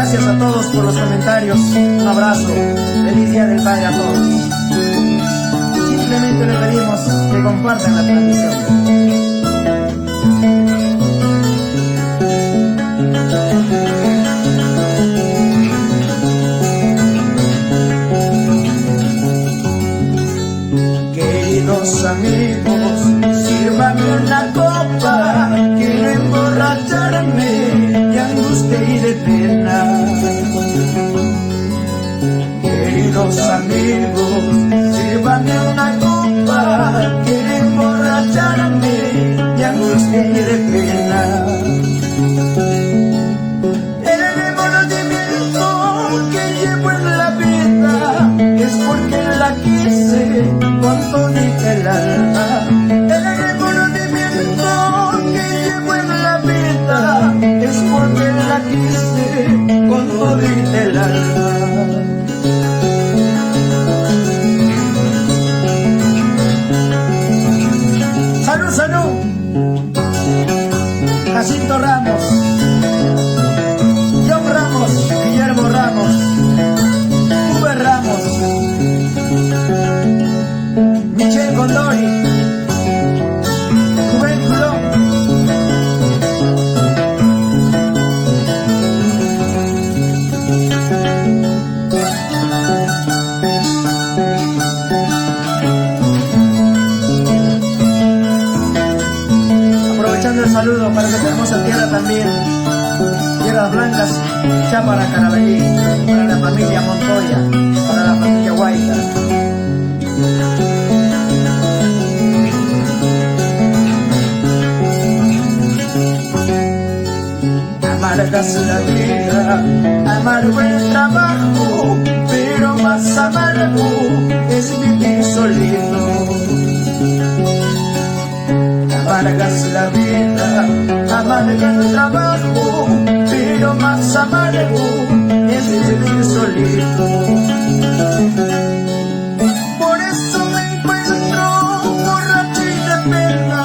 Gracias a todos por los comentarios. Un abrazo. Feliz Día del Padre a todos. Simplemente le pedimos que compartan la transmisión. Queridos amigos, sírvanme una copa, quiero emborracharme de angustia y de pena. Queridos amigos, sírvanme una copa, quiero emborracharme de angustia y de pena. El remordimiento que llevo en la vida es porque la quise con todita el alma. El remordimiento que llevo en la vida es porque la quise con todita el alma. Salud, salud. Jacinto Ramos, John Ramos, Guillermo Ramos, Uber Ramos, Michelle Gondori, Rubén Colón, aprovechando el saludo para nuestra hermosa tierra también, Tierras Blancas, Chápara, Carabalí, para la familia Montoya, para la familia Guaita. Amargas la vida, amargo el trabajo, pero más amargo es vivir solito. Amargas la vida, amarga el trabajo, pero más amargo es vivir solito. Por eso me encuentro borracho y de pena,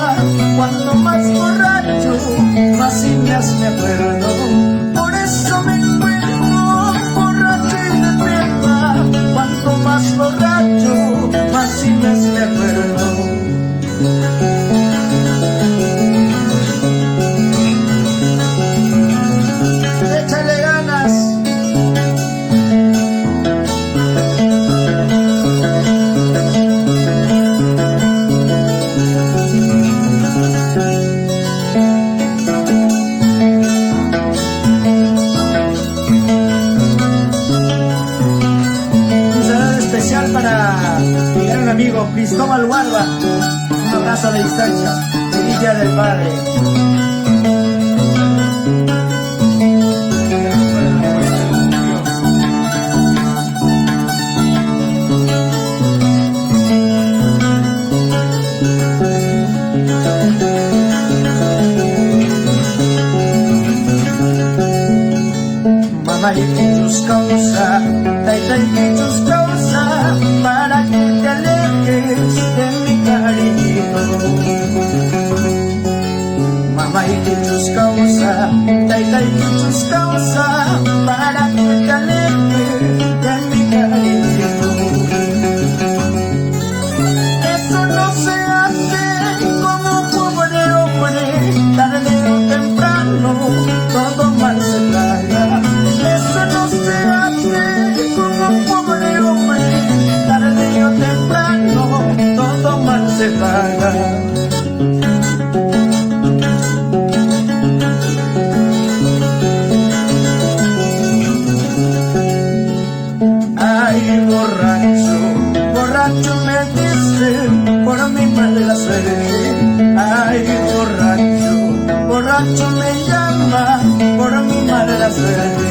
cuando más borracho, más señas me acuerdo. Por eso me encuentro borracho y de pena, cuanto más borracho, más señas me acuerdo. Échale ganas. Un saludo especial para mi gran amigo Cristóbal Hualba. Un abrazo a la distancia. Feliz Día del Padre. Mamá y tus causa, taita y tus causa, para que te alejes de mi cariñito. Mamá y tus causa, taita y tus causa, para que te alejes de mi cariñito. Eso no se hace como pobre hombre, tarde o temprano, todo mal se paga. Eso no se hace como pobre hombre, tarde o temprano, todo mal se paga. Ay, borracho, borracho me dicen por mi mala suerte. Ay, borracho, borracho me llama por mi mala suerte.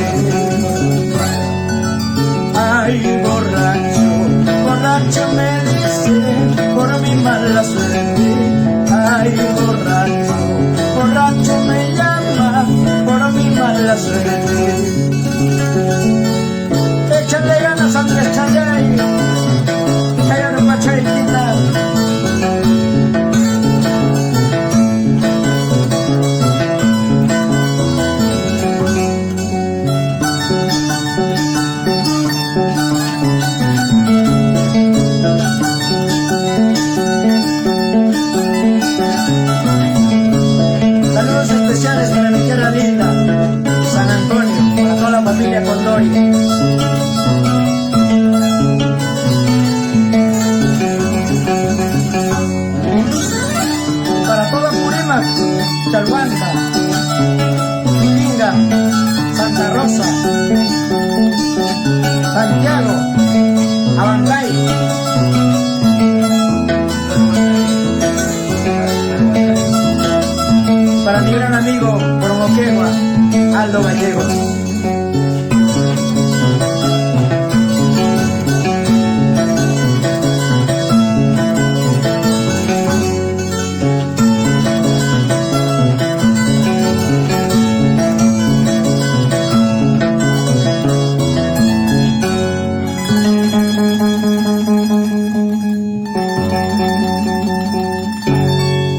Ay, borracho, borracho me dice por mi mala suerte. Ay, borracho, borracho me llama por mi mala suerte. Échale ganas, Andrés Chayay, Chayay no Pachayquita. familia Condori. Para todo Purímac, Chalhuanta, Pinga, Santa Rosa, Santiago, Abancay. Para mi gran amigo Promoquegua, Aldo Gallegos.